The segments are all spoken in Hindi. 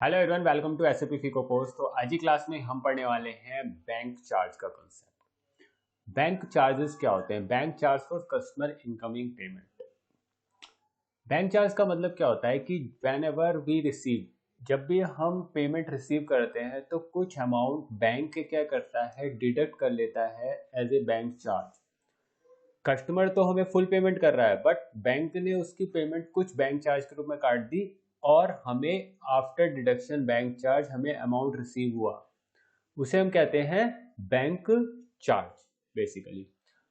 Hello everyone, welcome to SAP FICO course. तो आज की क्लास में हम पढ़ने वाले हैं बैंक चार्ज का कंसेप्ट। बैंक चार्जेस क्या होते हैं? Bank charge for customer incoming payment. Bank charge का मतलब क्या होता है कि व्हेन एवर वी रिसीव, जब भी हम पेमेंट रिसीव करते हैं तो कुछ अमाउंट बैंक के क्या करता है, डिडक्ट कर लेता है as a bank charge. Customer तो हमें फुल पेमेंट कर रहा है, बट बैंक ने उसकी पेमेंट कुछ बैंक चार्ज के रूप में काट दी और हमें आफ्टर डिडक्शन बैंक चार्ज हमें अमाउंट रिसीव हुआ, उसे हम कहते हैं बैंक चार्ज बेसिकली।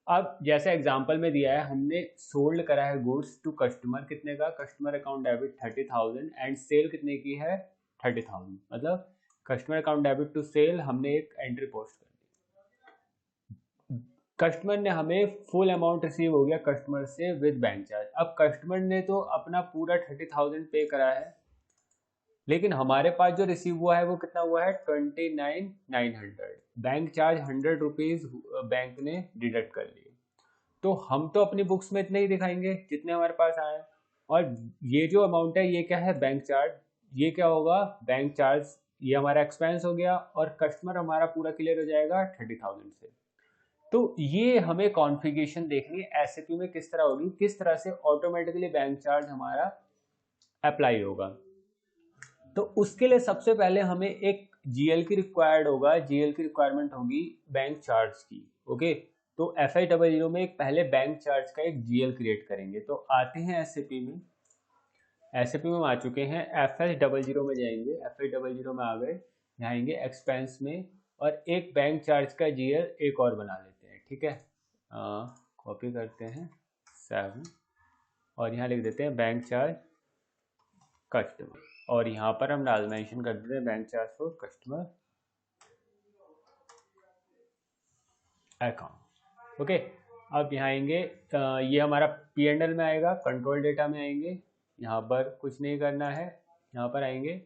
अब जैसे एग्जांपल में दिया है, हमने सोल्ड करा है गुड्स टू कस्टमर, कितने का? Customer account debit 30,000 and sale कितने की है? 30,000। मतलब customer account debit to sale हमने एक एंट्री पोस्ट कर दी। कस्टमर ने हमें फुल अमाउंट रिसीव हो गया कस्टमर से विद बैंक चार्ज। अब कस्टमर ने तो अपना पूरा 30,000 पे करा है, लेकिन हमारे पास जो रिसीव हुआ है वो कितना हुआ है? 29,900। बैंक चार्ज 100 रुपीज बैंक ने डिडक्ट कर लिए। तो हम तो अपनी बुक्स में इतने ही दिखाएंगे जितने हमारे पास आए, और ये जो अमाउंट है ये क्या है? Bank charge. ये क्या होगा? Bank charge. ये हमारा एक्सपेंस हो गया और कस्टमर हमारा पूरा क्लियर हो जाएगा 30,000 से। तो ये हमें कॉन्फ़िगरेशन देखनी है एसएपी में किस तरह होगी, किस तरह से ऑटोमेटिकली बैंक चार्ज हमारा अप्लाई होगा। तो उसके लिए सबसे पहले हमें एक जीएल की रिक्वायर्ड होगा, जीएल की रिक्वायरमेंट होगी बैंक चार्ज की। ओके, तो FI00 में एक पहले बैंक चार्ज का एक जीएल क्रिएट करेंगे। तो आते हैं एसएपी में, एसएपी में हम आ चुके हैं, FI00 में जाएंगे, FI00 में आ गए, यहाँ आएंगे एक्सपेंस में, और एक बैंक चार्ज का जीएल एक और बना लेते हैं। ठीक है, कॉपी करते हैं 7 और यहाँ लिख देते हैं बैंक चार्ज कस्टमर, और यहाँ पर हम डाल मेंशन कर देते हैं bank charge for customer account. Okay, अब यहाँ आएंगे, ये हमारा P&L में आएगा, कंट्रोल डेटा में आएंगे, यहाँ पर कुछ नहीं करना है, यहाँ पर आएंगे,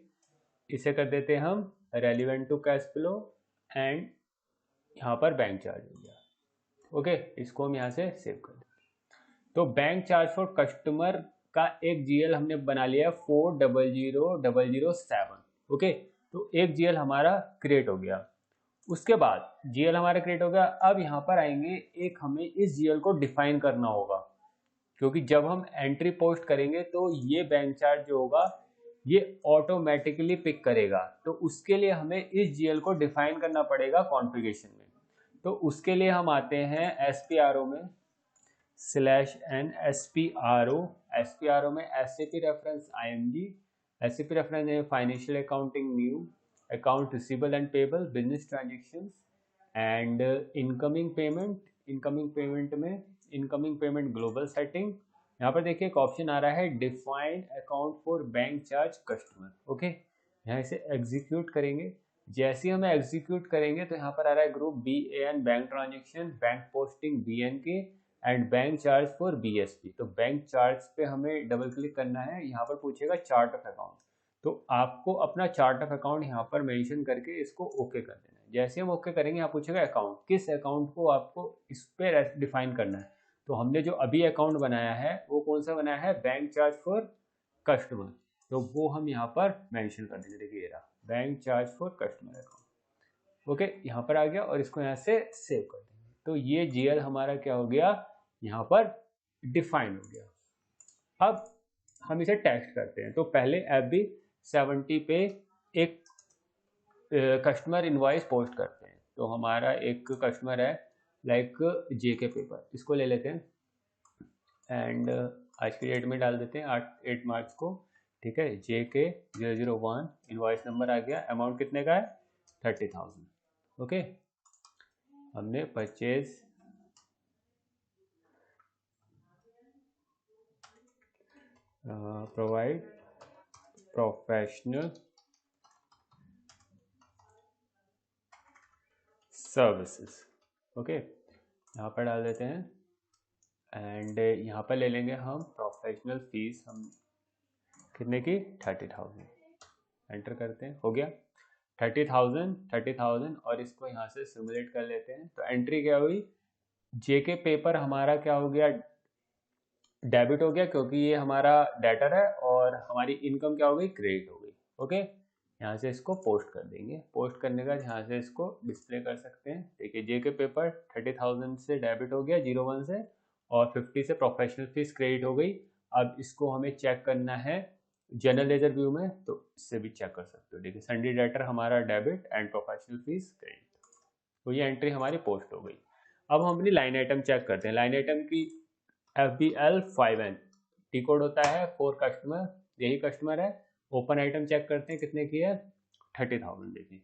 इसे कर देते हैं हम relevant to cash flow, and यहाँ पर बैंक चार्ज हो गया। ओके, इसको हम यहाँ से सेव कर देते हैं। तो बैंक चार्ज फॉर कस्टमर का एक जीएल हमने बना लिया 400007। ओके, तो एक जीएल हमारा क्रिएट हो गया। उसके बाद जीएल हमारा क्रिएट हो गया। अब यहाँ पर आएंगे, एक हमें इस जीएल को डिफाइन करना होगा, क्योंकि जब हम एंट्री पोस्ट करेंगे तो ये बैंक चार्ज जो होगा ये ऑटोमेटिकली पिक करेगा। तो उसके लिए हमें इस जीएल को डिफाइन करना पड़ेगा कॉन्फ़िगरेशन में। तो उसके लिए हम आते हैं SPRO में, /n SPRO। SPRO में SAP reference IMG, SAP reference है financial accounting new, account receivable and payable, business transactions and incoming payment. Incoming payment में इनकमिंग पेमेंट ग्लोबल सेटिंग। यहाँ पर देखिए एक ऑप्शन आ रहा है defined account for bank charge customer. Okay, यहाँ इसे एग्जीक्यूट करेंगे। जैसे ही हमें एग्जीक्यूट करेंगे तो यहाँ पर आ रहा है group BAN bank transaction, bank posting BNK and bank charge for BSP। तो बैंक चार्ज पे हमें डबल क्लिक करना है, यहाँ पर पूछेगा चार्ट ऑफ अकाउंट। तो आपको अपना चार्ट ऑफ अकाउंट यहाँ पर मेंशन करके इसको ओके कर देना है। जैसे हम ओके करेंगे यहाँ पूछेगा अकाउंट, किस अकाउंट को आपको इस पे डिफाइन करना है। तो हमने जो अभी अकाउंट बनाया है वो कौन सा बनाया है? Bank charge for customer. तो वो हम यहाँ पर मेंशन कर देंगे। देखिए ये रहा bank charge for customer account. Okay, यहाँ पर आ गया और इसको यहाँ से सेव कर देंगे। तो ये जीएल हमारा क्या हो गया? यहाँ पर डिफाइन हो गया। अब हम इसे टेस्ट करते हैं। तो पहले FB70 पे एक कस्टमर इनवॉइस पोस्ट करते हैं। तो हमारा एक कस्टमर है लाइक JK पेपर, इसको ले लेते हैं एंड आज की डेट में डाल देते हैं 8 मार्च को। ठीक है, JK001 इनवॉइस नंबर आ गया। अमाउंट कितने का है? 30,000। ओके, हमने purchase provide professional services. Okay, यहाँ पर डाल देते हैं एंड यहाँ पर ले लेंगे हम प्रोफेशनल फीस, हम कितने की? 30,000। एंटर करते हैं, हो गया 30,000 और इसको यहाँ से सिमुलेट कर लेते हैं। तो एंट्री क्या हुई? JK पेपर हमारा क्या हो गया? डेबिट हो गया, क्योंकि ये हमारा डेटर है, और हमारी इनकम क्या हो गई? क्रेडिट हो गई। ओके, यहाँ से इसको पोस्ट कर देंगे। पोस्ट करने के बाद यहाँ से इसको डिस्प्ले कर सकते हैं। देखिए जेके पेपर 30,000 से डेबिट हो गया 01 से, और 50 से प्रोफेशनल फीस क्रेडिट हो गई। अब इसको हमें चेक करना है जनरल लेजर व्यू में, तो इससे भी चेक कर सकते हो। देखिए सन्डी डेटर हमारा debit and professional fees credit, तो ये एंट्री हमारी पोस्ट हो गई। अब हम अपनी लाइन आइटम चेक करते हैं। लाइन आइटम की FBL 5N टी कोड होता है फॉर कस्टमर, यही कस्टमर है। ओपन आइटम चेक करते हैं कितने की है, 30,000। देखिए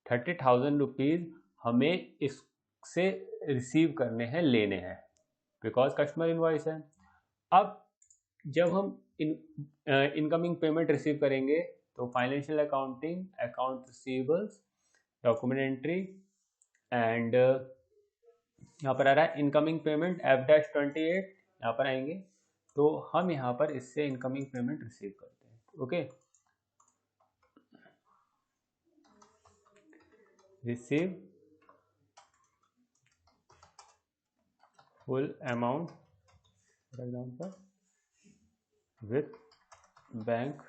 30,000 रुपीज़ हमें इससे रिसीव करने हैं, लेने हैं, बिकॉज कस्टमर इनवॉइस है। अब जब हम इनकमिंग पेमेंट रिसीव करेंगे तो financial accounting, account receivables, document entry and यहाँ पर आ रहा है इनकमिंग पेमेंट F-28, यहाँ पर आएंगे तो हम यहाँ पर इससे इनकमिंग पेमेंट रिसीव करते हैं। Okay, receive full amount for example with bank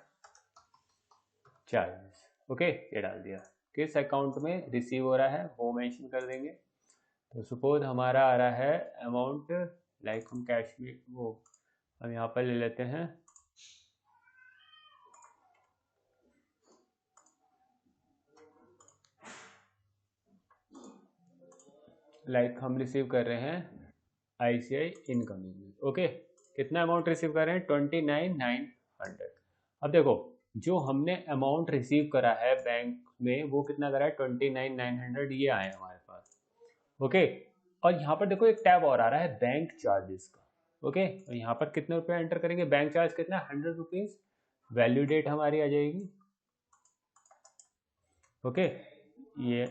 charges. Okay, ये डाल दिया। किस अकाउंट में रिसीव हो रहा है वो मेंशन कर देंगे। तो सपोज हमारा आ रहा है अमाउंट, लाइक हम कैश में वो हम यहाँ पर ले लेते हैं, लाइक हम रिसीव कर रहे हैं ICI इनकमिंग में। ओके, कितना अमाउंट रिसीव कर रहे हैं, 29,900। अब देखो जो हमने अमाउंट रिसीव करा है बैंक में वो कितना करा है, 29,900 ये आए हमारे पास। ओके, और यहाँ पर देखो एक टैब और आ रहा है बैंक चार्जेस का। ओके, तो यहाँ पर कितने रुपए एंटर करेंगे, बैंक चार्ज कितना, 100 रुपीज़। वैल्यू डेट हमारी आ जाएगी। ओके, ये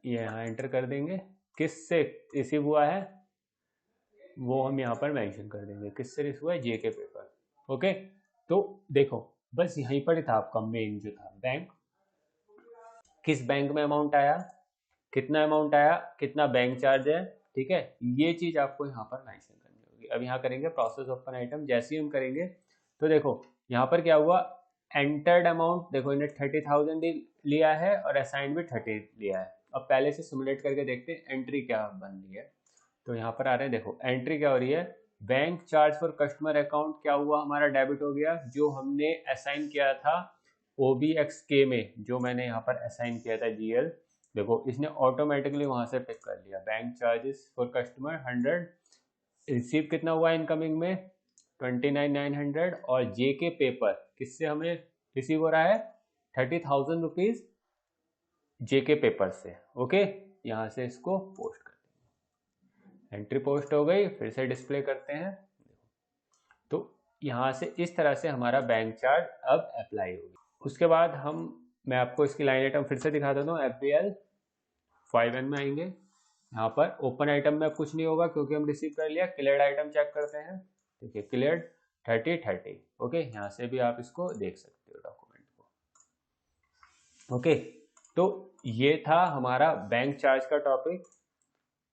यहाँ एंटर कर देंगे। किससे रिसीव हुआ है वो हम यहाँ पर मेंशन कर देंगे, किससे रिसीव हुआ है, जेके पेपर। ओके, तो देखो बस यहीं पर ही था आपका मेन जो था बैंक, किस बैंक में अमाउंट आया, कितना अमाउंट आया, कितना बैंक चार्ज है। ठीक है, ये चीज आपको यहाँ पर मेंशन करनी होगी। अब यहाँ करेंगे प्रोसेस ओपन आइटम, जैसे ही हम करेंगे तो देखो यहाँ पर क्या हुआ, एंटर्ड अमाउंट देखो इन्हें 30,000 लिया है और असाइन भी 30 लिया है। अब पहले से सिमुलेट करके देखते हैं एंट्री क्या बन रही है। तो यहाँ पर आ रहे हैं, देखो एंट्री क्या हो रही है, bank charge for customer account क्या हुआ, हमारा डेबिट हो गया। जो हमने असाइन किया था OBXK में, जो मैंने यहाँ पर असाइन किया था GL, देखो इसने ऑटोमेटिकली वहां से पिक कर लिया। Bank charges for customer 100, receive कितना हुआ इनकमिंग में 29,900, और जेके पेपर किससे हमें रिसीव हो रहा है, 30,000 रुपीज जेके पेपर से। ओके, यहाँ से इसको पोस्ट कर देंगे। एंट्री पोस्ट हो गई, फिर से डिस्प्ले करते हैं। तो यहाँ से इस तरह से हमारा बैंक चार्ज अब अप्लाई होगी। उसके बाद मैं आपको इसकी लाइन आइटम फिर से दिखा देता हूँ। FBL 5N में आएंगे, यहाँ पर ओपन आइटम में कुछ नहीं होगा क्योंकि हम रिसीव कर लिया। क्लियर्ड आइटम चेक करते हैं, देखिए क्लियर्ड 30। ओके, यहाँ से भी आप इसको देख सकते हो डॉक्यूमेंट को। ओके, तो ये था हमारा बैंक चार्ज का टॉपिक।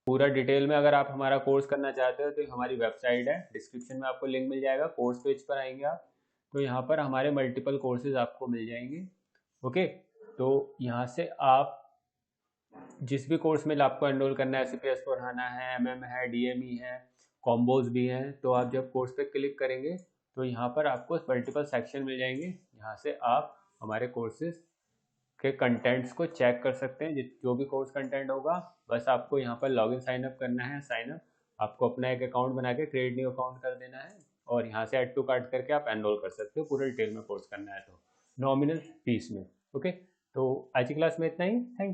पूरा डिटेल में अगर आप हमारा कोर्स करना चाहते हो तो हमारी वेबसाइट है, डिस्क्रिप्शन में आपको लिंक मिल जाएगा। कोर्स पेज पर आएंगे आप तो यहाँ पर हमारे मल्टीपल कोर्सेज आपको मिल जाएंगे। ओके, तो यहाँ से आप जिस भी कोर्स में आपको एनरोल करना है, CPS पढ़ाना है, MM है, DME है, कॉम्बोज भी हैं, तो आप जब कोर्स पे क्लिक करेंगे तो यहाँ पर आपको मल्टीपल सेक्शन मिल जाएंगे। यहाँ से आप हमारे कोर्सेज के कंटेंट्स को चेक कर सकते हैं। जो भी कोर्स कंटेंट होगा बस आपको यहाँ पर लॉगिन साइन अप करना है। साइन अप आपको अपना एक अकाउंट बना के क्रिएट न्यू अकाउंट कर देना है, और यहाँ से ऐड टू कार्ट करके आप एनरोल कर सकते हो पूरे डिटेल में कोर्स करना है तो नॉमिनल फीस में। ओके, तो आज की क्लास में इतना ही। Thank you.